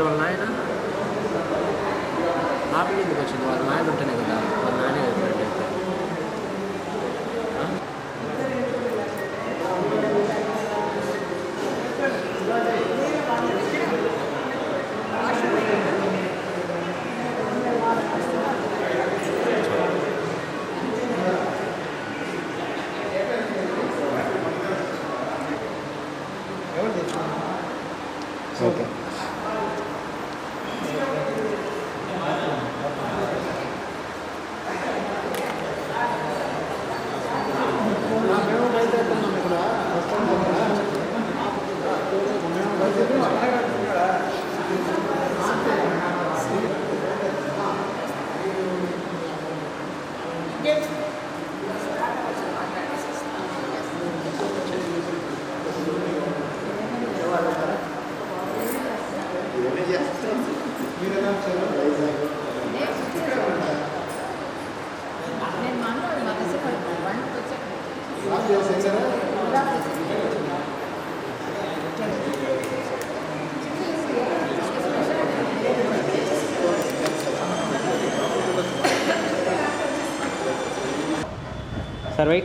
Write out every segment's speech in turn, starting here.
వాళ్ళ నాయన ఆ పిల్లలు ఎందుకు వచ్చింది? వాళ్ళ నాయన ఉంటేనే కదా, వాళ్ళ నాయనే చెప్పినట్టు. Okay Sir, wait.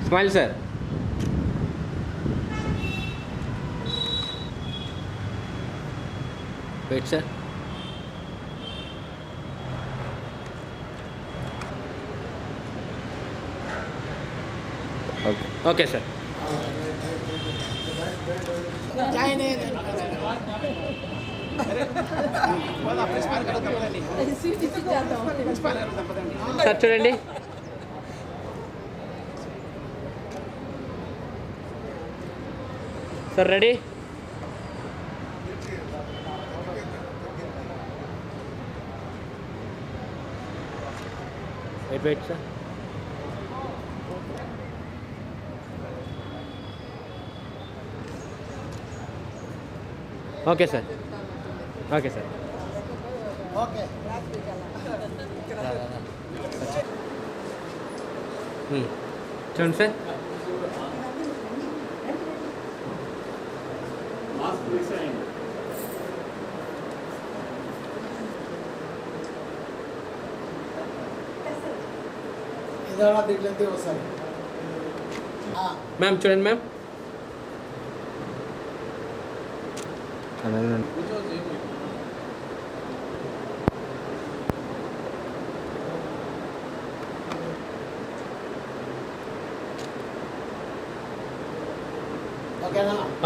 Smile, sir. Wait, sir. Okay. Okay, sir. Sir చూడండి. Sir ready? Wait sir. Okay sir. Okay sir. Okay చూడండి సార్. మ్యామ్ చూడండి ma'am.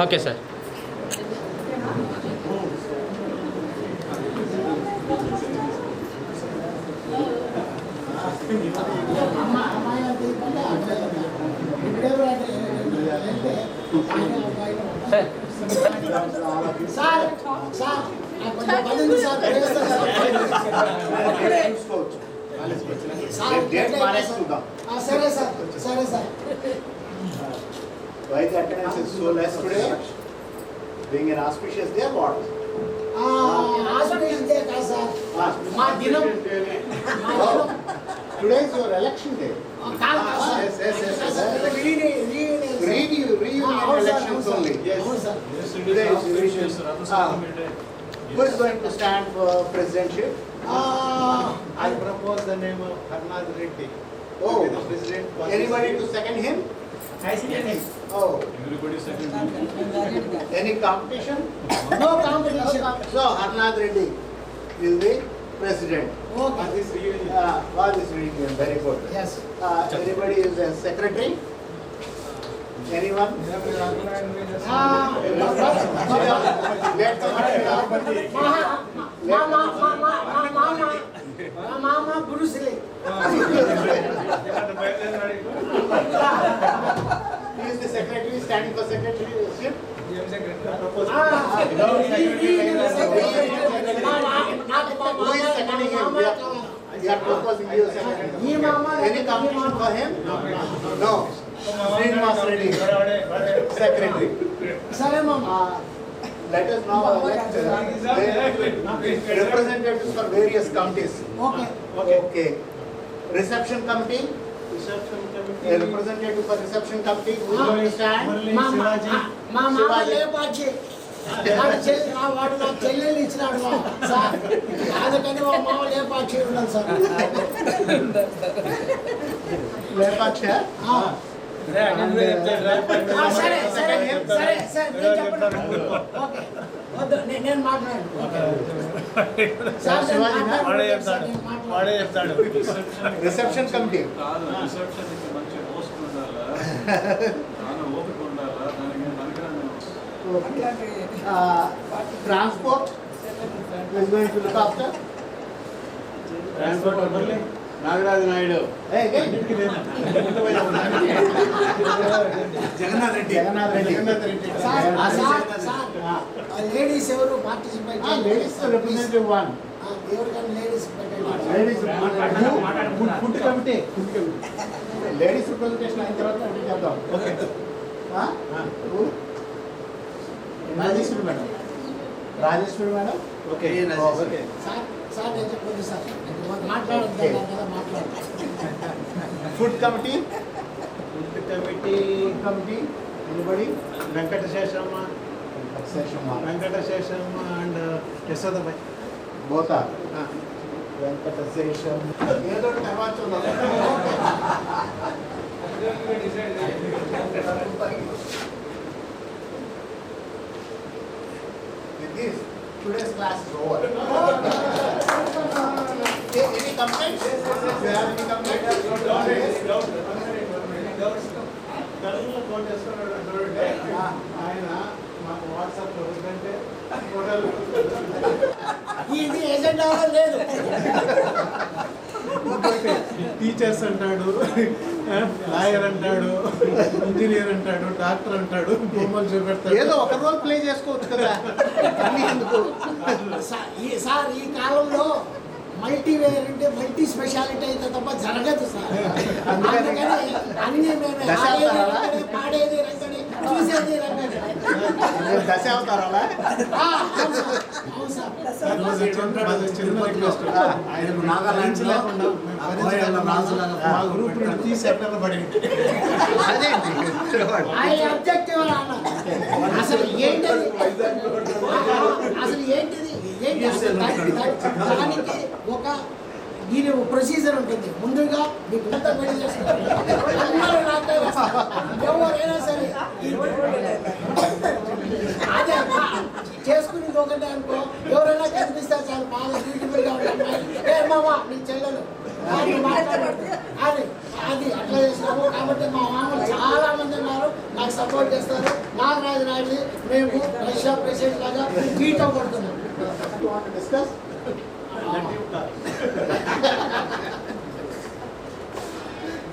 Okay sir. Why the attendance is so less today? Being an auspicious day, what? Auspicious day, sir. Today is your election day. Yes. Reunion elections only. Yes. Today is reunion. Who is going to stand for presidentship? I propose the name of Harnath Reddy. Oh, The president. anybody to second him? I second. Oh, Everybody second. any competition? No competition. So Harnath Reddy will be president. Okay. This reunion. What is reunion? Very good. Yes. Anybody is a secretary? Anyone? Mama Bruce Lee. He is the secretary, standing for secretaryship. Without Who is seconding him? We are proposing you secretary. Any competition for him? No. Srinivas Reddy, secretary. Let us now elect representatives for various counties. Okay. Reception committee. A representative for reception committee. Who is going to stand? వాడు నాకు చెల్లెలు ఇచ్చినాడు sir, అందుకని మా మామ లేపాక్షి ఉన్నాను sir. లేపాక్ష. సరే సరే సరే సరే నేను చెప్పండి. ఓకే వద్దు నేను మాట్లాడు. వాడే చెప్తాడు. Reception committee. Transport is going to look after. Transport only Nagaraju Naidu. Jagannath Reddy. Ladies ఎవరు పార్టిసిపేట్ లేడీస్ రిప్రజెంటేటివ్ వన్. ఎవరికైనా ladies ladies food committee. Ladies representation అయిన తర్వాత అడిగి చేద్దాం. Okay. Rajeshwari madam. Rajeshwari madam. Okay. Sir నేను చెప్పండి సార్, మాట్లాడద్దు కదా మాట్లాడతాను. Food committee. Committee anybody. Venkatasheshamma and Yashodabai. బోతా. వెంకటశేషం ఏదో తర్వాత చూద్దాం. With this, today's class is over. Any complaints? Do you have any complaints? ఆయన మాకు వాట్సాప్లో వద్దంటే ఫోటోలు ఇది ఎజెండాలో లేదు. టీచర్స్ అంటాడు, లాయర్ అంటాడు, ఇంజనీర్ అంటాడు, డాక్టర్ అంటాడు, బొమ్మలు చూపెడతాడు. ఏదో ఒక రోల్ ప్లే చేసుకోవచ్చు కదా, అన్ని ఎందుకు? సార్ ఈ కాలంలో మల్టీవేర్ అంటే మల్టీ స్పెషాలిటీ అయితే తప్ప జరగదు సార్. అందుకని అన్ని మేము పాడేది రంగడి, చూసేది రంగడి. దశ అవుతారా? అవును సార్. మా గ్రూప్ తీసి ఎట్లా పడింది. అబ్జెక్టివ్ అసలు ఏంటిది, అసలు ఏంటిది దానికి ఒక దీని ప్రొసీజర్ ఉంటుంది. ముందుగా మీకు ఎంత పెళ్లి చేస్తారు అందరూ నాకే వస్తారు, ఎవరైనా సరే. అదే చేసుకునేది ఒకటే అనుకో, ఎవరైనా కనిపిస్తే చాలు బాగా బ్యూటిఫుల్గా ఉంటాయి. ఏ మామా నీ చెల్లెలు అది మాట్లాడదు, అది అది అట్లా చేసినాము. కాబట్టి మా మామూలు చాలా మంది ఉన్నారు నాకు సపోర్ట్ చేస్తారు. నాగరాజు నాయుడు మేము రష్యా ప్రెసిడెంట్ లాగా tweet అవ్వబడుతున్నాం. Discuss?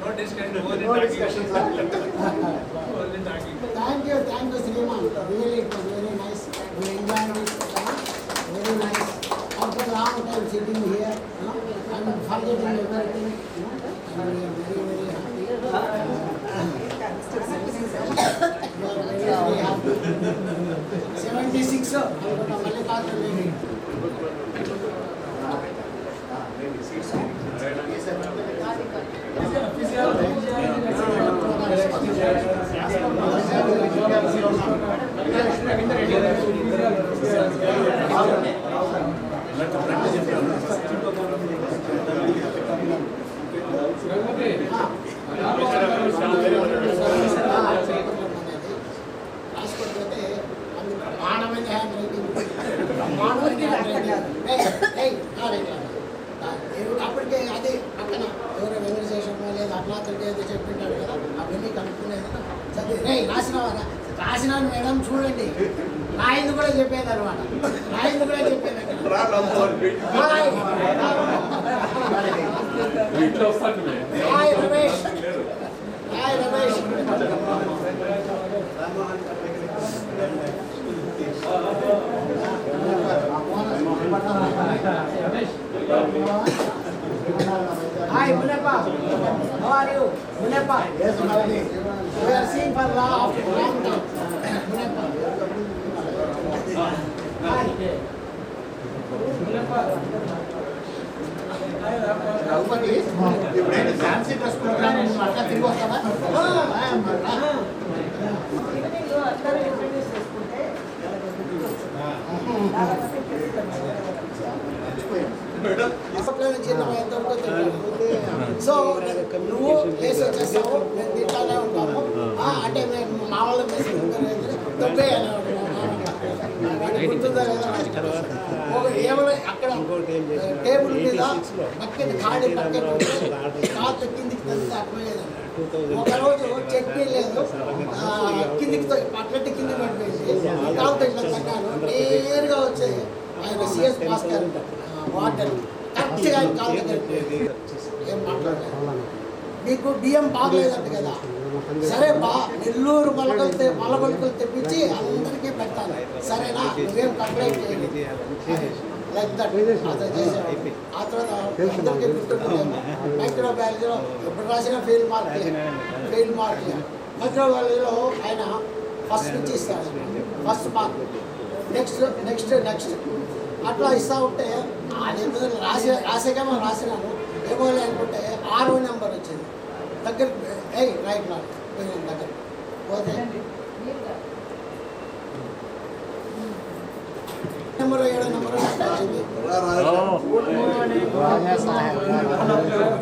No discussion. No discussions. Thank you, Sriman. Really, it was very nice. We enjoyed it. Very nice. After a long time sitting here, and forgetting everything, and we are very, very happy. You are very happy. 76. రాసుకోకపోతే ప్రాణమైన hand writing, అప్పటికే అది పక్కన ఎవరో వెంకటేశ్వరమో లేదా అట్లాతోటి ఏదో చెప్పింటాడు కదా, అవన్నీ కనుక్కునేది. చదివి రాసినాను మేడం చూడండి, రాయింది కూడా చెప్పేది అనమాట. రాయింది కూడా చెప్పేది. Hi hi Ramesh hi Ramesh Hi, Munepa. How are you? Munepa. Yes, Malani. We are seeing for long time. Munepa. Hi. Munepa. Raghupathi ఇప్పుడైతే ఫ్యాన్సీ డ్రెస్ ప్రోగ్రామ్ అట్లా తిరిగి వస్తావా? సో నువ్వు లేసి వచ్చేస్తావు నేను తింటానే ఉంటాము అంటే మేము మా వాళ్ళ మెస్ తప్పే గుర్తుందా లేదా ఏమైనా అక్కడ టేబుల్ మీద పక్కన ఖాళీ పక్కన కాదు కిందికి తగ్గితే అర్థమయ్యేదండి ఒకరోజు చట్నీ లేదు కిందికి పక్కటి కిందికి పడిపోయింది కాలుతో ఇట్లా తగ్గాను నేరుగా వచ్చేది ఆయన సిఎస్ భాస్కర్ వాటర్ కరెక్ట్గా ఆయన కాలు దగ్గర ఏం మాట్లాడలేదు నీకు బియ్యం బాగలేదంట కదా సరే బా నెల్లూరు మలబలుకలు తెప్పించి అందరికీ పెట్టాలి సరేనా నువ్వేం కంప్లైంట్ చేయండి లైక్ దట్ అతను చేసాడు ఆ తర్వాత అందరికీ గుర్తుంటుంది మైక్రోబయాలజీలో ఎప్పుడు రాసినా ఫెయిల్ మార్క్ మైక్రోబయాలజీలో ఆయన ఫస్ట్ నుంచి ఇస్తాడు ఫస్ట్ మార్క్ నెక్స్ట్ అట్లా ఇస్తా ఉంటే రాసేగా రాసినాను ఏమో అనుకుంటే 6వ నెంబర్ వచ్చింది దగ్గర రైట్ నాకు దగ్గర పోతే నెంబర్ 7వ నెంబర్ వచ్చింది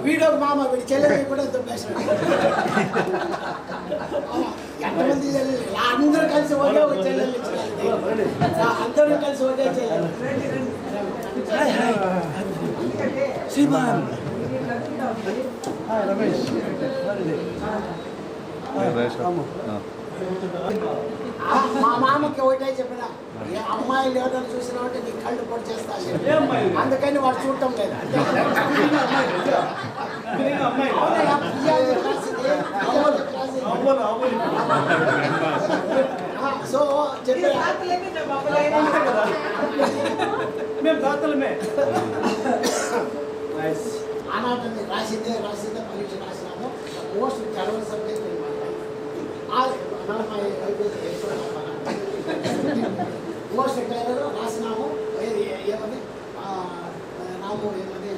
వీడియో మామ వీడి చెల్లెలు కూడా దుబ్బేసాడు ఎంతమంది అందరూ కలిసి ఒకే చెల్లెలు అందరూ కలిసి ఒకే చెల్లెలు శ్రీమాన్ మా మామకి ఒకటే చెప్పిన అమ్మాయి లేదని చూసినామంటే నీ కళ్ళు పొడి చేస్తా అందుకని వాడు చూడటం లేదు సో చెప్పే అనాటమీ రాసిందే పరీక్ష రాసినాము పోస్ట్ చదవని సబ్జెక్ట్ పోస్ట్ ఎక్కడ రాసినాము ఏమని నాము ఏమని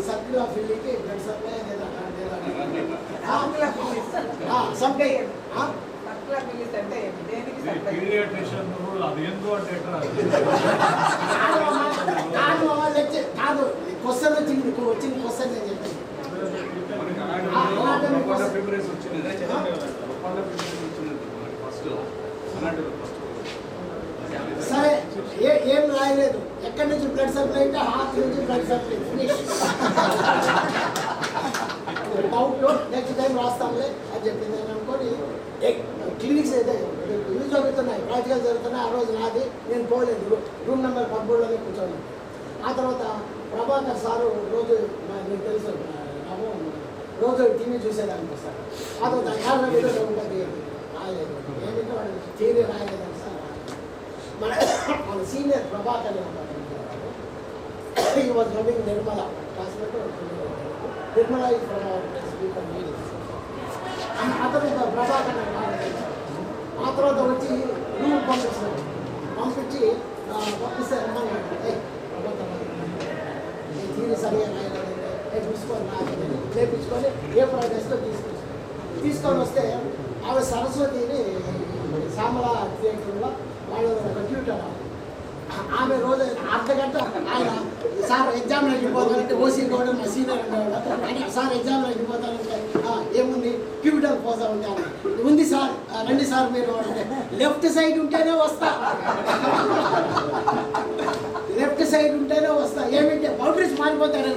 సర్కిల్ ఆఫ్ ఫిల్లింగ్కి బ్లడ్ సప్లై కాదు క్వశ్చన్ వచ్చింది క్వశ్చన్ నేను చెప్పాను సరే ఏం రాయలేదు ఎక్కడి నుంచి బ్లడ్ సప్లై అంటే హార్ట్ నుంచి బ్లడ్ సప్లై ఫినిష్ డౌట్లో నెక్స్ట్ టైం రాస్తాంలే అని చెప్పింది నేను అనుకోని క్లినిక్స్ అయితే ఇవి జరుగుతున్నాయి ప్రాక్టికల్ జరుగుతున్నాయి ఆ రోజు నాది నేను పోలేదు రూమ్ నెంబర్ 13లోనే కూర్చోలేదు ఆ తర్వాత ప్రభాకర్ సారు రోజు మీకు తెలుసు రోజు టీవీ చూసేదానికి వస్తారు ఆ తర్వాత ఉంటుంది రాయలేదు ఏంటంటే వాడు థియరీ రాయలేదని సార్ మన సీనియర్ ప్రభాకర్ ఈ వాజ్ రవింగ్ నిర్మల క్లాస్మేట్ నిర్మల ఈ స్పీకర్ ఆ తర్వాత ప్రభాకర్ ఆ తర్వాత వచ్చి రూమ్ పంపించి థియరీ సరిగా రాయలేదంటే చూసుకొని ఏ ప్రాజెక్ట్స్లో తీసుకొని వస్తే ఆమె సరస్వతిని శ్యామల థియేటర్లో వాళ్ళు కంప్యూటర్ ఆమె రోజు అర్ధగంట ఆయన సార్ ఎగ్జామ్ వెళ్ళిపోతానంటే ఓసీ కూడా మా సీనియర్ ఉండేవాడు అని సార్ ఎగ్జామ్ వెళ్ళిపోతానంటే ఏముంది క్యూటల్ పోతా ఉంటాను ఉంది సార్ రండి సార్ మీరు అంటే లెఫ్ట్ సైడ్ ఉంటేనే వస్తా లెఫ్ట్ సైడ్ ఉంటేనే వస్తా ఏమిటంటే బౌండరీస్ మారిపోతాడు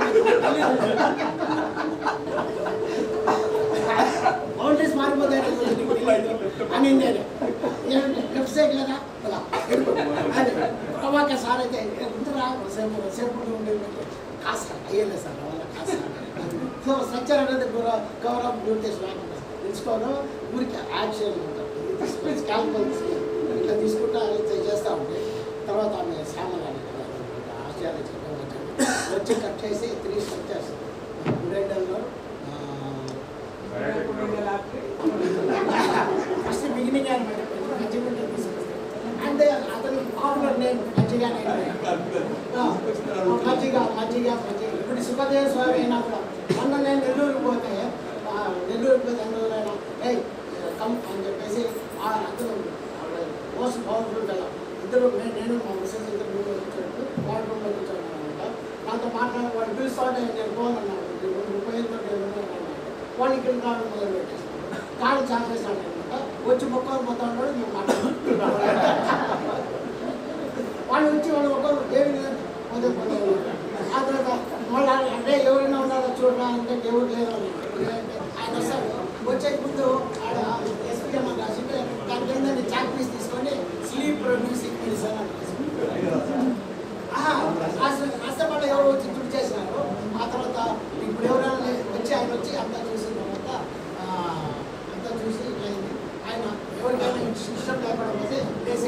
బౌండరీస్ మారిపోతాడు అని నేను లెఫ్ట్ సైడ్ కదా మామాకే సార్ అయితే ఎంతరా సేపు ఉండేది కాస్త అయ్యలే సార్ వాళ్ళ కాస్త సో స్ట్రక్చర్ అనేది గౌరవం డ్యూటీస్ లేకుండా తెలుసుకోవడం ఊరికి యాక్షన్ తీసుకొని క్యాల్కులేట్ ఇట్లా తీసుకుంటా చేస్తూ ఉంటే తర్వాత ఆమె సామాన్లు ఆచార్య వచ్చి కట్ చేసి 3 స్ట్రక్చర్స్ గుడెండల్లో ఫస్ట్ బిగినింగ్ అనమాట మంచిగా తీసుకొస్తాను అంటే అతను పాపులర్ నేమ్ మజ్జిగ ఇప్పుడు సుఖదేవ స్వామి అయినా కూడా మొన్న నేను నెల్లూరుకి పోతే అందులోనైనా కమ్ అని చెప్పేసి అతను మోస్ట్ పవర్ఫుల్ కదా ఇద్దరు నేను మా మిస్సెస్ ఇద్దరు వచ్చాడు వార్డ్రూమ్లో కూర్చోను అనమాట నాతో మాట్లాడే వాడు పిలుస్తాడు నేను పోనన్నాడు 35 వాడు ఇక్కడ రావడం మొదలు పెట్టేస్తాడు కాళ్ళు చాపేస్తాడు అనమాట వచ్చి మొక్కలు మొత్తం ఉన్నాడు మేము మాట్లాడుతున్నాం వాళ్ళు వచ్చి వాళ్ళు ఒకరు ఏమి పొందే ఆ తర్వాత మళ్ళీ అంటే ఎవరైనా ఉన్నారో చూడరా అంటే ఎవరు లేరు ఆయన వస్తాడు వచ్చే ముందు ఆడ ఎస్పీఎం అని రాసింటే దాని కింద చాక్ పీస్ తీసుకొని స్లీప్ ప్రొడ్యూసింగ్ మెడిసిన్ అని అసలు వాళ్ళు ఎవరు వచ్చి చుట్టూ చేసినారు ఆ తర్వాత ఇప్పుడు ఎవరైనా వచ్చి ఆయన వచ్చి అంతా చూసిన తర్వాత అంతా చూసి ఆయన ఎవరికైనా ఇష్టం లేకపోవడం అయితే లేసి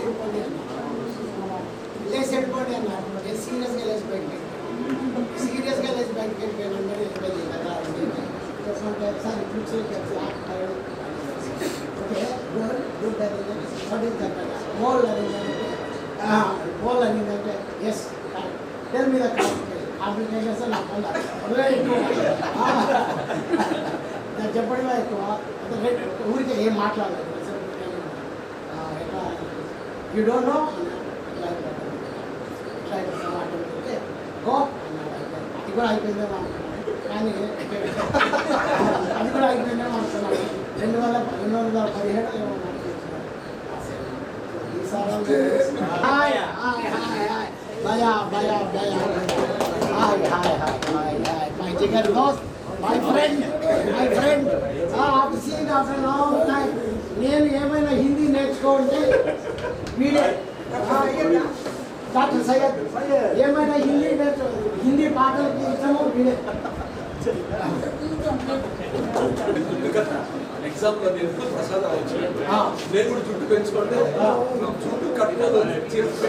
వెళ్ళిపోండి అన్నారు నేను సీరియస్గా లేచి బయటకి వెళ్ళిపోయాను మరి సార్ మోల్ అనిందంటే ఎస్ టెల్ మీద కాంప్లికేషన్స్ నాకు ఎక్కువ నాకు చెప్పడమే ఎక్కువ ఊరికే ఏం మాట్లాడలేదు ఎట్లా యూ డోంట్ నో గో అది కూడా అయిపోయిందేమో అనుకున్నాను కానీ అది కూడా అయిపోయిందేమో అనుకున్నాను 2017 ఏమో my jigger dost, my friend, after seeing after a long time, నేను ఏమైనా హిందీ నేర్చుకోండి వీడే డాక్టర్ సయ్యద్ ఏమైనా హిందీ పాటలకి ఇష్టమో వీడే ఎగ్జాంపుల్ నేను ప్రసాద్ నేను కూడా జుట్టు పెంచుకుంటే జుట్టు కట్టుకోదు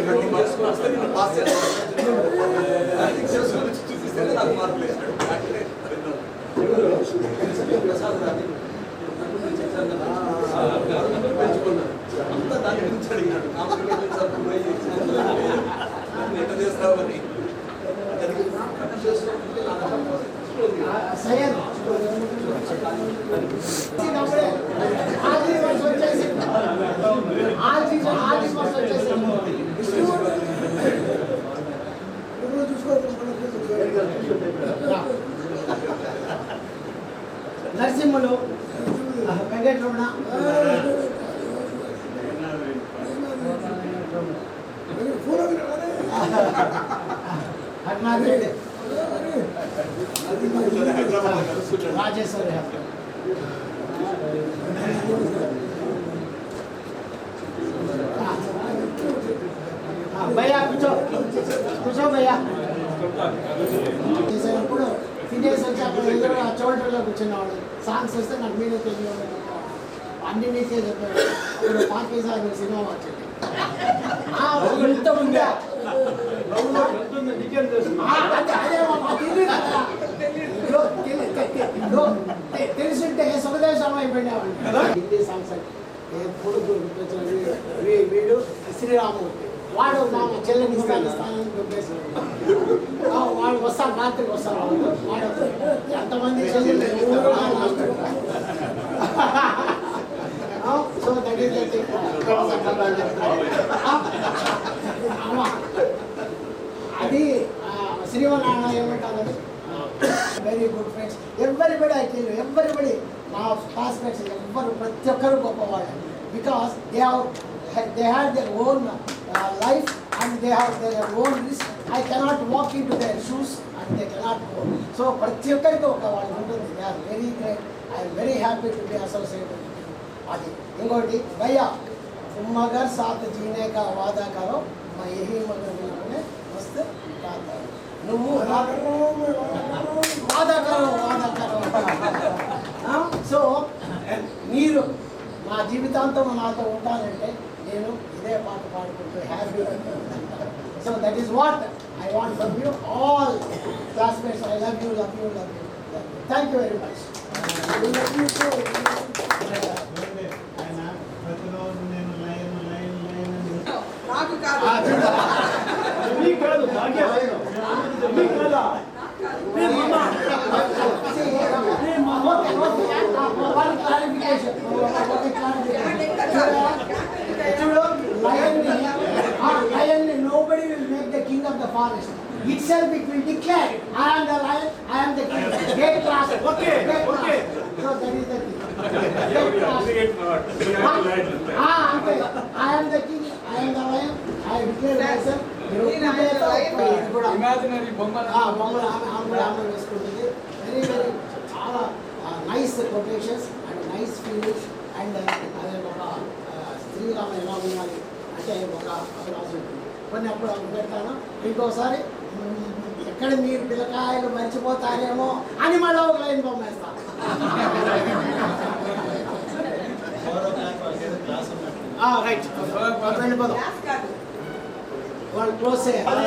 కటింగ్ చేసుకుని వస్తే నేను పాస్ చేస్తాను చూపిస్తే నాకు మార్పు లేదు ప్రసాద్ పెంచుకున్నాను అంతా దాని గురించి అడిగినాడు కాంపిటేషన్ ఎట్లా చేస్తామని సయ్యద్ నరసింహులు వెంకటరమణ హర్నాథ్ రాజేశ్వరి భయ్యా కూర్చో భయ్యా చేసేటప్పుడు తినేసి వచ్చి అక్కడ ఎదురు ఆ చోటలో కూర్చున్నవాడు సాంగ్స్ వస్తే నాకు మీరే తెలియదు అన్ని నీకే చెప్పాడు అప్పుడు పాకిస్తాన్ సినిమా వచ్చింది ఇంత ఉందా తెలిసింటే సుఖదేశం అయిపోయినావు హిందీ సాంగ్స్ ఎప్పుడు వీడు శ్రీరాముడు వాడు మా చెల్లెని ఇస్తానని చెప్పేసాడు వాడు వస్తాడు రాత్రికి వస్తాడు వాడు ఎంతమంది చెల్లెలు సో దగ్గర అది శ్రీవనారాయణ ఏమంటారు very good friends everybody I tell you everybody మా క్లాస్మేట్స్ ఎవ్వరు ప్రతి ఒక్కరు గొప్పవాళ్ళు because they have their own life and they have their own risk I cannot walk into their shoes and they cannot go so ప్రతి ఒక్కరికి ఒక వాళ్ళు ఉంటుంది they are very great I'm very happy to be associated అది ఇంకోటి భయ్యా तुम अगर साथ जीने का वादा करो यही मगर मस्त నువ్వు వాదా కరో సో మీరు నా జీవితాంతం నాతో ఉంటానంటే నేను ఇదే పాట పాడుకుంటూ happy. So that is what I want from you all classmates. I love you. Thank you very much. ఆయన ప్రతిరోజు నేను లైన్ నాకు కాదు Nobody will make the king of the forest. Itself it will declare, I am the lion, I am the king. Great class. Okay. So that is the thing. Great class. I am the king, I am the lion, I declare myself. Imaginary బొమ్మలు ఆమె వేసుకుంటుంది. Very very చాలా nice quotations and nice feelings and అదే ఒక శ్రీరామ ఎలా ఉండాలి అంటే ఒక రాసి ఉంటుంది. కొన్ని అప్పుడు పెడతాను. ఇంకోసారి ఎక్కడ మీరు పిల్లకాయలు మర్చిపోతారేమో అని మళ్ళీ ఒక లైన్ బొమ్మ వేస్తాను. రైట్ వెళ్ళిపోదాం. వాళ్ళు క్లోజ్ చేయాలి.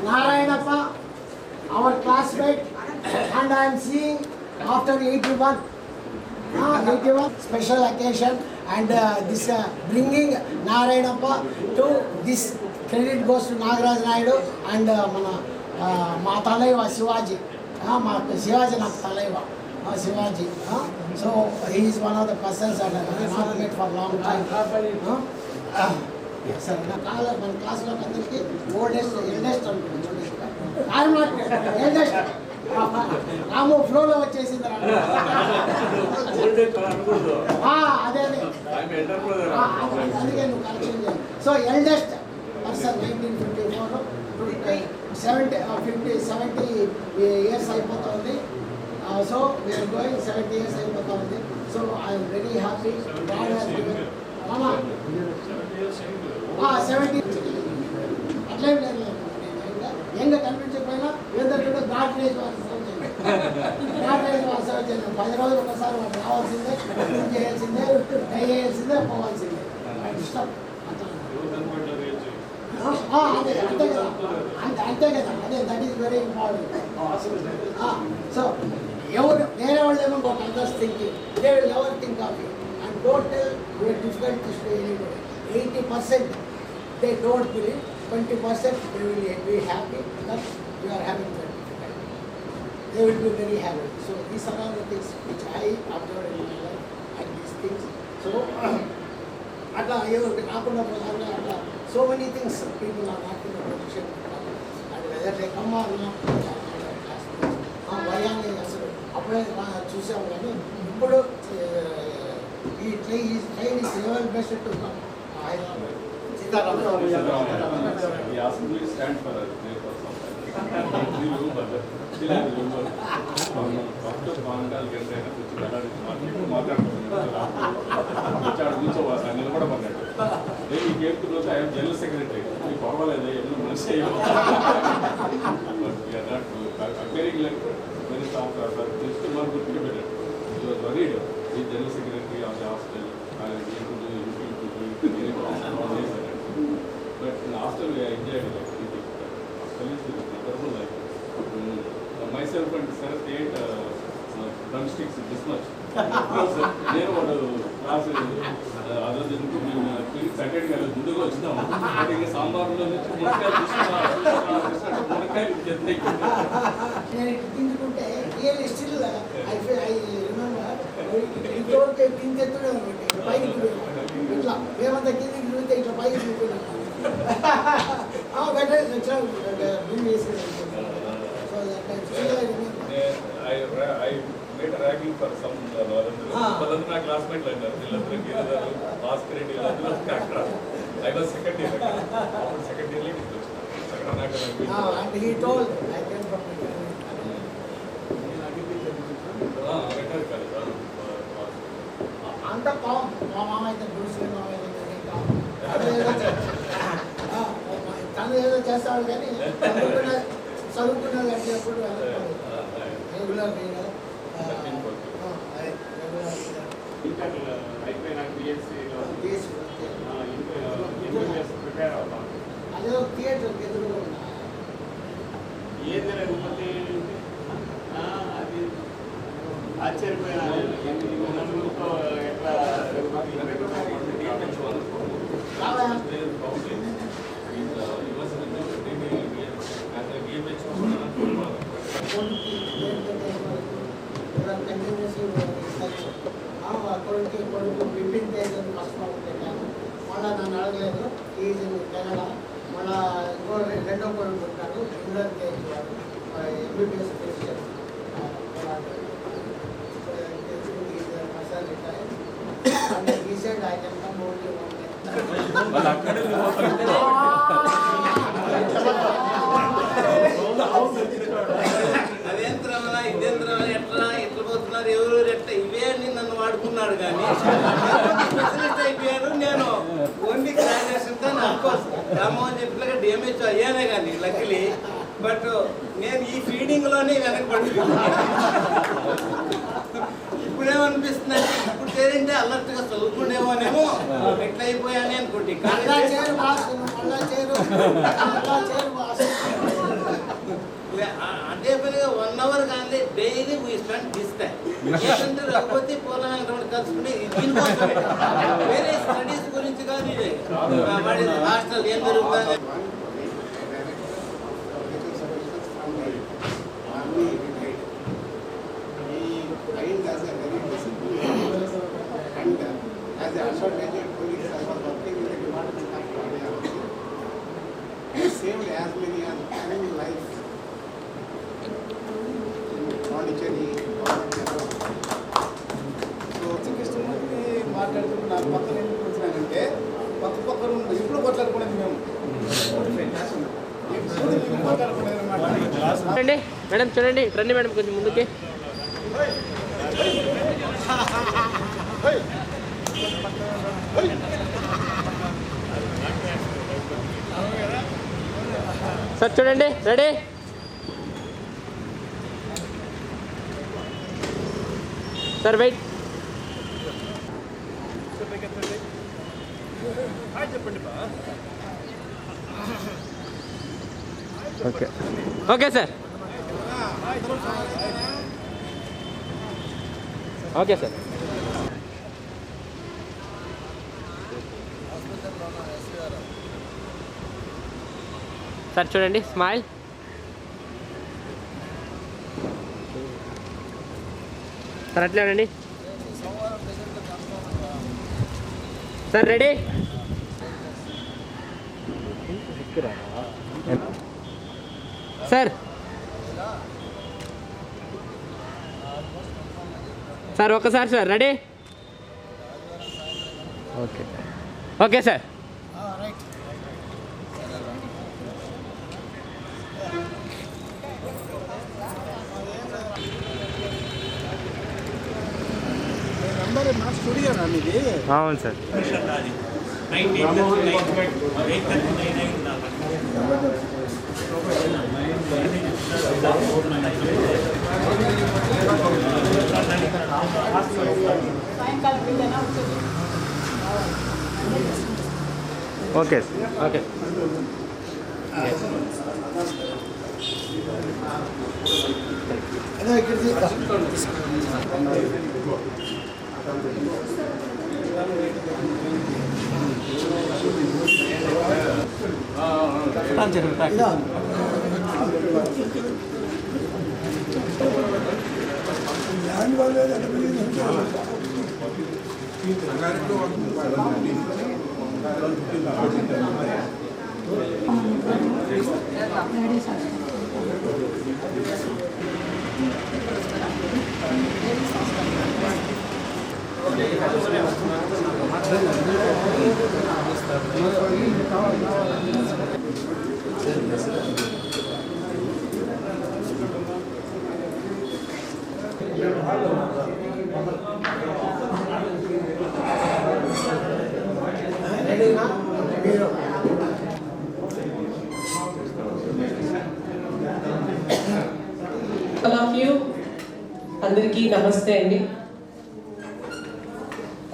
Narayanappa, our classmate, and I am seeing after 81 special occasion, and this bringing Narayanappa to this credit goes to Nagaraj Naidu and ma Talaiva Shivaji, ma Shivaji na Talaiva. Shivaji. So he is one of the persons that I have not met for a long time. Sir, మన క్లాస్లో అందరికీ oldest eldest అనుకుంటుంది. I'm not eldest. Ramu ఫ్లోలో వచ్చేసింది. అదే అందుకే నువ్వు correction చేయాలి. సో ఎల్డెస్ట్ పర్సన్ 1954 70 ఇయర్స్ అయిపోతుంది. So we are going 70 years అయిపోతుంది. So I am very happy. God has given. Mama. 70. అట్లే లేదు. ఎంగ కనిపించకపోయినా ఏంటంటే గాడ్రేజ్ వాసు వచ్చాను. 10 రోజులు ఒకసారి వాడు రావాల్సిందే, చేయాల్సిందే, వేయాల్సిందే, పోవాల్సిందే. ఇష్టం అదే అంతే కదా. అదే that is very important. So ఎవరు వేరే వాళ్ళు ఏమో ఒక others thinking, they will never think of you and don't tell your difficulties to anybody. 80% they don't believe, 20% they will be happy that you are having that difficulty. They will be very happy. So these are all the things which I observed in my life and these things. So atla ఎవరు కాకుండా పోతారు అట్లా so many things people are not in a position and whether they come or not. భయాన్ని అసలు అప్పుడే చూసాము కానీ ఇప్పుడు ఈ train is level best to come Hyderabad. నిలబడమన్నాడు. ఈ గేమ్ రోజు ఐఎమ్ జనరల్ సెక్రటరీ. మీకు పర్వాలేదు ఎన్నో మనిషి very strong person. Just one good people. He was worried. He general secretary of the hostel. And he could do anything. But in the hostel, I enjoyed it. Hostel is wonderful life. Myself and Sarath ate drumsticks this much. నేను వాడు class అదో second గా ముందుగా వచ్చినాము. ఇంకా సాంబార్లో నుంచి మునక్కాయలు తింటుంటే రియల్ స్టిల్ ఐ రిమెంబర్ ఇంతవరకు తింటెత్తుడే ఉంటుంది. పైకి ఇట్లా మేమంతా కిందికి చూస్తే ఇట్లా పైకి చూస్తున్నాం. బెటర్ బిల్ చేసి so I made a ragging for some Valandra classmate like that. I was second year. Second year and he told I came from అంత కామ్. మా మామ అయితే గుడిసి మామ అయితే కామ్. తను ఏదో చేస్తాడు కానీ చదువుకున్నది అంటే ఎప్పుడు రెగ్యులర్ అదేదో థియేటర్ ఎదురుగా ఉన్నా అది ఆశ్చర్యపోయినా ఎట్లా కొడుకు బిపిన్ తేజ్ ఫస్ట్ పెట్టాను. మళ్ళీ నన్ను అడగలేదు ఈజ్ కెనడా. మళ్ళీ ఇంకో రెండో కొడుకు ఉంటాడు ఇంగ్లాండ్ తేజ్ వాడు MBBS physician. He said I can come only one day. అదేంద్రమా ఇదేంద్రమా ఎట్లా పోతున్నారు ఎవరు ఎట్లా ఇవే అని నన్ను వాడుకున్నాడు కానీ స్పెషలిస్ట్ అయిపోయాడు. నేను ఓన్లీ గ్రాడ్యుయేషన్తో రామ్మోహన్ చెప్పినగా డిఎంహెచ్ అయ్యానే కానీ లక్కీలీ. బట్ నేను ఈ ఫీడింగ్లోనే వెనకబడుతున్నాను. ఇప్పుడేమనిపిస్తుంది అంటే ఇప్పుడు చేరింటే అలర్ట్గా చదువుకుండేమోనేమో ఎట్లా అయిపోయానే అనుకోండి. అదే పనిగా 1 hour కానీ daily we spend this time. ఏంటంటే రఘుపతి పోలవరం కలుసుకుంటే దీనికోసమే, వేరే స్టడీస్ గురించి కాదు. ఇది వాడి హాస్టల్ ఏం జరుగుతుంది. As an undergraduate police, I was working in the Department of Cardiology. I saved as many as 10 lives in Pondicherry, so Krishnamurthy మాట్లాడుతున్న నాకు పక్కన ఎందుకు వచ్చినానంటే పక్క రూమ్ ఇప్పుడు కొట్లాడుకునేది మేము చూడండి మేడం, చూడండి రండి మేడం కొంచెం ముందుకి. సార్ చూడండి, ready. Sir wait. Okay okay sir, okay sir. Sir చూడండి, స్మైల్. సార్ అట్లే ఉండండి. Sir ready. సార్ సార్ ఒక్కసారి sir ready. Okay okay sir. అవును సార్. Okay okay. నమస్తే అండి.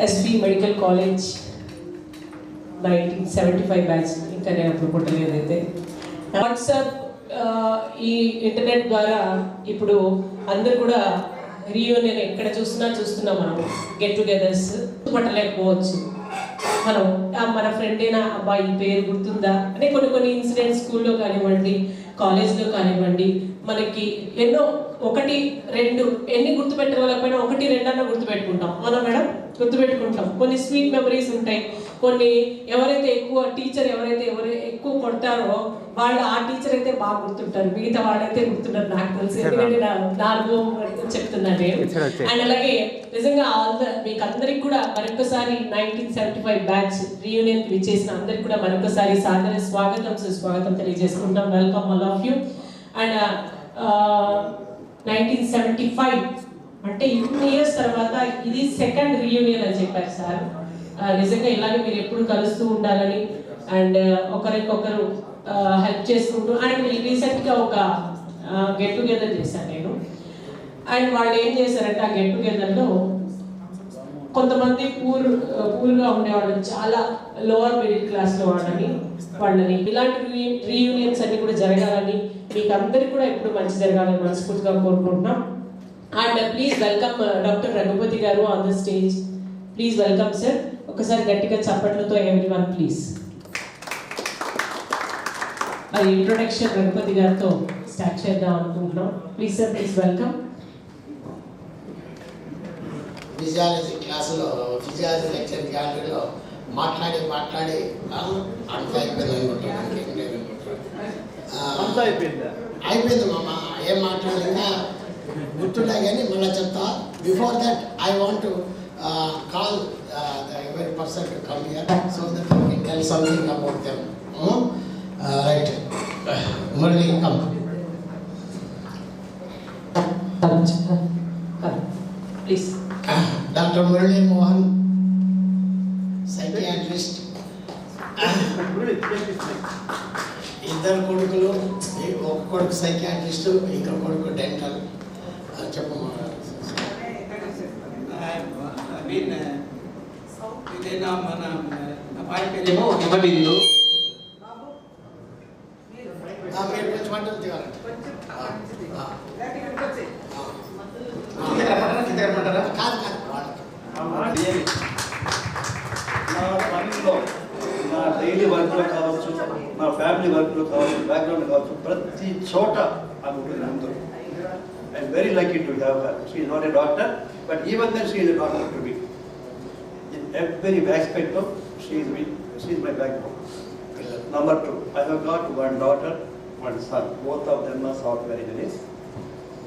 ఎస్పీ మెడికల్ కాలేజ్ 1975 బ్యాచ్, ఇంకా నేను అప్పుడు పుట్టలేదు అయితే. వాట్సాప్ ఈ ఇంటర్నెట్ ద్వారా ఇప్పుడు అందరు కూడా రీయూనియన్ ఎక్కడ చూస్తున్నాం మనం, గెట్ టుగెదర్స్ పట్టలేకపోవచ్చు. మనం మన ఫ్రెండ్ అయినా అబ్బాయి ఈ పేరు గుర్తుందా అంటే కొన్ని ఇన్సిడెంట్స్ స్కూల్లో కానివ్వండి, కాలేజ్లో కానివ్వండి, మనకి ఎన్నో 1, 2 ఎన్ని గుర్తుపెట్టుకోలేకపోయినా 1, 2 అన్న గుర్తుపెట్టుకుంటాం. అవునా మేడం? గుర్తుపెట్టుకుంటాం. కొన్ని స్వీట్ మెమరీస్ ఉంటాయి. కొన్ని ఎవరైతే టీచర్ ఎవరైతే ఎక్కువ కొడతారో వాళ్ళు ఆ టీచర్ అయితే బాగా గుర్తుంటారు, మిగతా వాళ్ళైతే గుర్తుంటారు. నాకు తెలిసి ఎందుకంటే నా అనుభవం చెప్తున్నాను నేను. అండ్ అలాగే నిజంగా మీకు అందరికి కూడా మరొకసారి 1975 బ్యాచ్ రీయూనియన్ కి విచ్చేసిన అందరికి కూడా మరొకసారి సాదర సుస్వాగతం తెలియజేసుకుంటాం. Welcome all of you. And 1975 అంటే ఇన్ని ఇయర్స్ తర్వాత ఇది సెకండ్ రీయూనియన్ అని చెప్పారు సార్. నిజంగా ఇలాగే మీరు ఎప్పుడు కలుస్తూ ఉండాలని అండ్ ఒకరికొకరు హెల్ప్ చేసుకుంటూ. అండ్ రీసెంట్గా ఒక గెట్ టుగెదర్ చేశాను నేను. అండ్ వాళ్ళు ఏం చేశారంటే ఆ గెట్ టుగెదర్లో కొంతమంది పూర్గా ఉండేవాళ్ళు, చాలా లోవర్ మిడిల్ క్లాస్లో వాళ్ళని ఇలాంటి రీయూనియన్స్ అన్ని కూడా జరగాలని, మీకు అందరికీ కూడా ఎప్పుడు మంచి జరగాలని మనస్ఫూర్తిగా కోరుకుంటున్నాం. And please welcome doctor Raghupathi garu on the stage. Please welcome sir. ఒకసారి గట్టిగా చప్పట్లతో ఎవ్రీవన్ ప్లీజ్. అది ఇంట్రొడక్షన్ రఘుపతి గారితో స్టార్ట్ చేద్దాం అనుకుంటున్నాం. Please sir, please welcome. Physiology క్లాసులో ఫిజియాలజీ లెక్చర్ గ్యాలరీలో మాట్లాడి అంతా అయిపోయింది అనుకుంటున్నాను. అయిపోయింది మామ, ఏం మాట్లాడినా గుర్తుండే కానీ మళ్ళీ చెప్తా. Before that I want to call every person to come here so that we can tell something about them. Right. Murali, come. Please. Dr. Murali Mohan, psychiatrist. ఇద్దరు కొడుకులు, ఒక కొడుకు సైకియాట్రిస్ట్, ఇంకో కొడుకు డెంటల్. చెప్పమ్మా. ఇదేనా మన అబ్బాయి పేరేమో హిమబిందు. మీరు కొంచెం మంటలు తీయాలంటే కాదు నా పనిలో, నా డైలీ వర్క్లో కావచ్చు, నా ఫ్యామిలీ వర్క్లో కావచ్చు, బ్యాక్గ్రౌండ్ కావచ్చు, ప్రతి చోట ఆమె ఉంటుంది ముందు. I'm very lucky to have her. She is not a doctor, but even then she is a doctor to me. In every aspect of she is my backbone. Number 2, I have got one daughter, one son. Both of them are software engineers.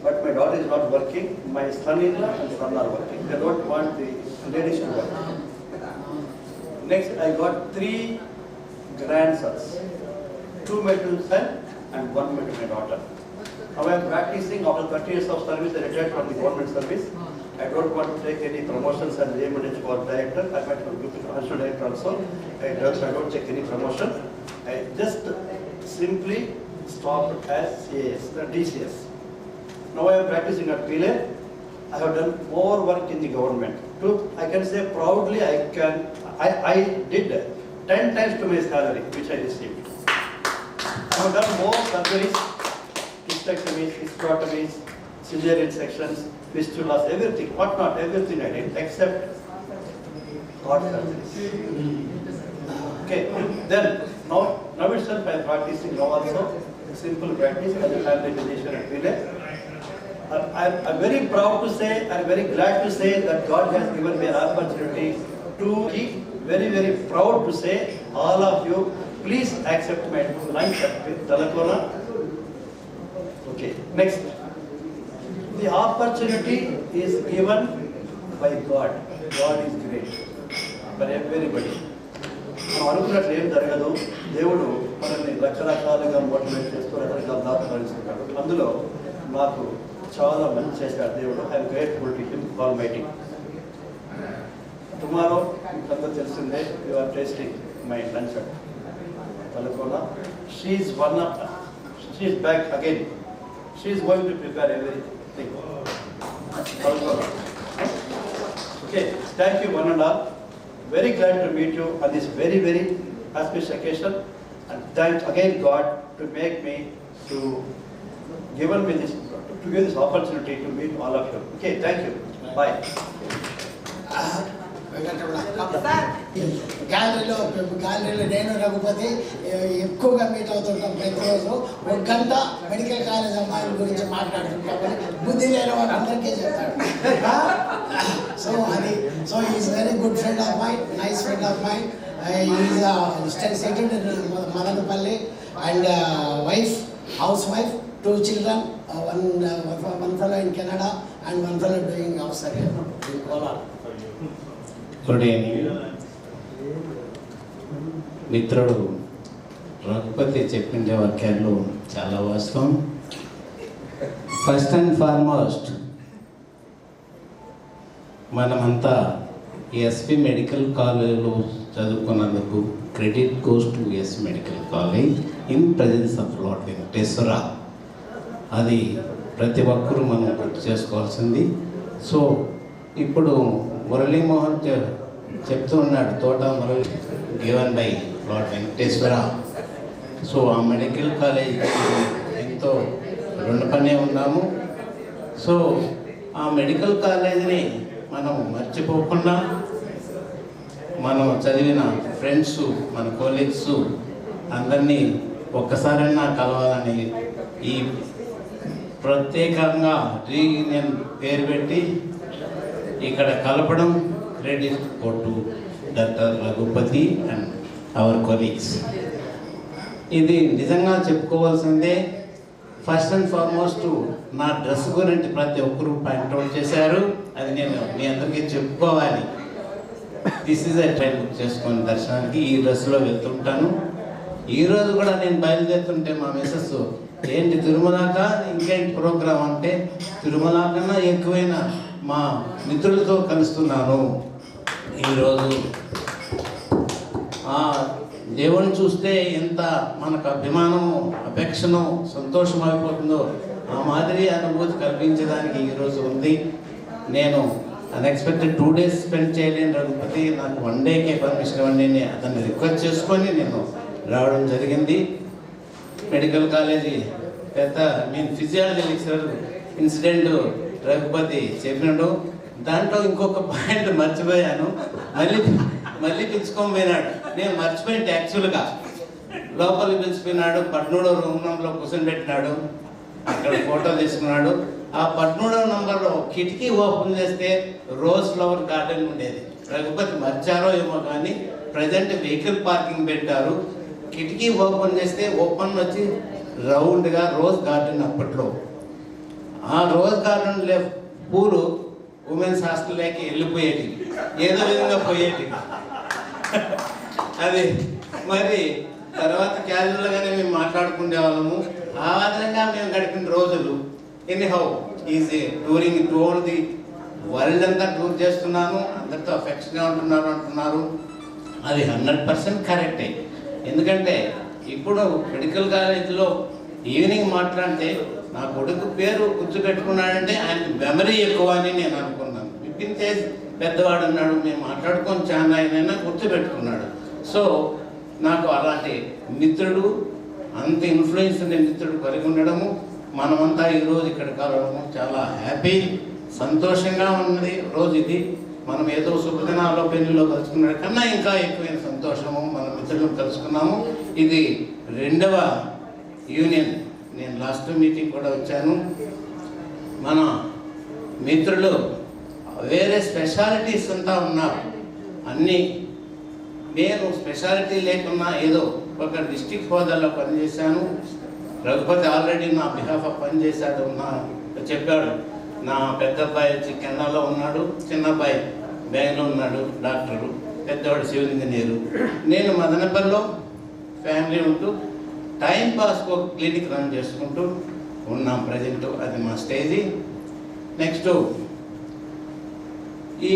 But my daughter is not working. My son-in-law and son are working. They don't want the ladies to work. Next, I got 3 grandsons. 2 met to son and 1 met to my daughter. Now I am practicing after 30 years of service. I retired from the government service. I don't want to take any promotions and aim for director. I might have to national director also. I don't take any promotion. I just simply stopped as CAS, the DCS. Now I am practicing at Pile. I have done more work in the government. I can say proudly, I did 10 times to my salary which I received. I have done more surgeries, hysterectomies, hysterectomies, cesarean sections, fistulas, everything, whatnot, everything I did except heart surgeries. Okay, then now itself I am practicing now also, simple practice as a family physician at Pile. I'm very proud to say, I'm very glad to say that God has given me an opportunity to be very, very proud to say, all of you, please accept my lunch at Talakona. Okay, next. The opportunity is given by God. God is great for everybody. మనం అనుకున్నట్లు ఏం జరగదు. దేవుడు మనల్ని రకరకాలుగా motivate చేస్తూ రకరకాల దాఖలు నడుస్తున్నాడు. అందులో నాకు చాలా మంచి చేశాడు దేవుడు. I'm grateful to him Almighty. Tomorrow మీకు అందరూ తెలిసిందే, you are tasting my lunch at Talakona. She is back again. She is going to prepare everything. Okay, thank you one and all. Very glad to meet you on this very, very auspicious occasion. And thank again God to make me to give this opportunity to meet all of you. Okay, thank you. Bye. గ్యాలరీలో నేను రఘుపతి ఎక్కువగా meet అవుతుంటాం ప్రతిరోజు 1 గంట medical college అమ్మాయిల గురించి మాట్లాడుతుంటాం. బుద్ధి లేని వాడు అందరికీ చెప్తాడు. So is very good friend of mind, nice friend of mind. Is settled in Madanapalle and wife, house wife, 2 children, one fellow in Canada and one fellow doing outside in Kolar. Good evening. మిత్రుడు రఘుపతి చెప్పిండే వాక్యాలు చాలా వాస్తవం. First and foremost మనమంతా SP medical కాలేజ్లో చదువుకున్నందుకు credit goes to S medical college in presence of lord Venkateswara. అది ప్రతి ఒక్కరూ మనం గుర్తు చేసుకోవాల్సింది. సో ఇప్పుడు మురళీమోహన్ చెప్తూ ఉన్నాడు, తోట Murali given by lord Venkateswara. So ఆ మెడికల్ కాలేజ్ ఎంతో రుణపనే ఉన్నాము. సో ఆ మెడికల్ కాలేజీని మనం మర్చిపోకుండా మనం చదివిన ఫ్రెండ్స్, మన కోలీగ్స్ అందరినీ ఒక్కసారైనా కలవాలని ఈ ప్రత్యేకంగా రీయూనియన్ పేరు పెట్టి ఇక్కడ కలపడం credit go to doctor Raghupathi and our colleagues. ఇది నిజంగా చెప్పుకోవాల్సిందే. ఫస్ట్ అండ్ ఫార్మోస్ట్ నా డ్రెస్ గురించి ప్రతి ఒక్కరు పాయింట్అవుట్ చేశారు. అది నేను మీ అందరికీ చెప్పుకోవాలి. This is a train book చేసుకొని దర్శనానికి ఈ డ్రెస్లో వెళ్తుంటాను. ఈరోజు కూడా నేను బయలుదేరుతుంటే మా మిస్సెస్ ఏంటి తిరుమలక ఇంకేంటి ప్రోగ్రాం అంటే, తిరుమల కన్నా ఎక్కువైన మా మిత్రులతో కలుస్తున్నాను ఈరోజు. దేవుని చూస్తే ఎంత మనకు అభిమానము, అపేక్షను, సంతోషం అయిపోతుందో ఆ మాదిరి అనుభూతి కల్పించడానికి ఈరోజు ఉంది. నేను అన్ఎక్స్పెక్టెడ్ 2 days స్పెండ్ చేయలేని రఘుపతి నాకు 1 dayకే పర్మిషన్ ఇవ్వండి అతన్ని రిక్వెస్ట్ చేసుకొని నేను రావడం జరిగింది. మెడికల్ కాలేజీ పెద్ద ఫిజియాలజీ లెక్చరర్ ఇన్సిడెంట్ రఘుపతి చెప్పినాడు. దాంట్లో ఇంకొక పాయింట్ మర్చిపోయాను, మళ్ళీ పిలుచుకొని పోయినాడు. నేను మర్చిపోయింది యాక్చువల్గా. లోపలికి పిలిచిపోయినాడు, పట్నూడో రూమ్లో కూర్చొని అక్కడ ఫోటో తీసుకున్నాడు. ఆ పట్నూడో నంబర్లో కిటికీ ఓపెన్ చేస్తే రోజ్ ఫ్లవర్ గార్డెన్ ఉండేది. రఘుపతి మర్చారో ఏమో కానీ ప్రజెంట్ వెహికల్ పార్కింగ్ పెట్టారు. కిటికీ ఓపెన్ చేస్తే ఓపెన్ వచ్చి రౌండ్గా రోజ్ గార్డెన్. అప్పట్లో ఆ రోజ్ గార్డెన్లో పూలు ఉమెన్స్ హాస్టల్లోకి వెళ్ళిపోయేటి, ఏదో విధంగా పోయేటి. అది మరి తర్వాత క్యాజువల్గానే మేము మాట్లాడుకునే వాళ్ళము. ఆ విధంగా మేము గడిపిన రోజులు. Anyhow is touring tour the world అంతా టూర్ చేస్తున్నాను, అందరితో అఫెక్షన్గా అంటున్నారు. అది 100% కరెక్టే. ఎందుకంటే ఇప్పుడు మెడికల్ కాలేజీలో ఈవినింగ్ మాట్లాడితే నా కొడుకు పేరు గుర్తుపెట్టుకున్నాడంటే ఆయనకి మెమరీ ఎక్కువ అని నేను అనుకున్నాను. విపిన్ తేజ్ పెద్దవాడు అన్నాడు, మేము మాట్లాడుకొని చాలా ఆయనైనా గుర్తుపెట్టుకున్నాడు. సో నాకు అలాంటి మిత్రుడు, అంత ఇన్ఫ్లుయెన్స్ ఉండే మిత్రుడు కలిగి ఉండడము, మనమంతా ఈరోజు ఇక్కడ కలవడము చాలా హ్యాపీ, సంతోషంగా ఉన్నది రోజు ఇది. మనం ఏదో శుభదినాల్లో పెళ్లిలో కలుసుకున్నాడు కన్నా ఇంకా ఎక్కువైన సంతోషము మన మిత్రులను కలుసుకున్నాము. ఇది 2వ యూనియన్. నేను లాస్ట్ మీటింగ్ కూడా వచ్చాను. మన మిత్రులు వేరే స్పెషాలిటీస్ అంతా ఉన్నారు అన్నీ. నేను స్పెషాలిటీ లేకున్నా ఏదో ఒక డిస్ట్రిక్ట్ హోదాలో పనిచేశాను. రఘుపతి ఆల్రెడీ నా బిహాఫ్ పనిచేశాడు, చెప్పాడు. నా పెద్ద అబ్బాయి వచ్చి కెనడాలో ఉన్నాడు, చిన్న అబ్బాయి బెంగళూరు ఉన్నాడు, డాక్టరు, పెద్దవాడు సివిల్ ఇంజనీరు. నేను మదనపల్లిలో ఫ్యామిలీ ఉంటూ టైం పాస్కి ఒక క్లినిక్ రన్ చేసుకుంటూ ఉన్నాం ప్రజెంట్. అది మా స్టేజీ. నెక్స్ట్ ఈ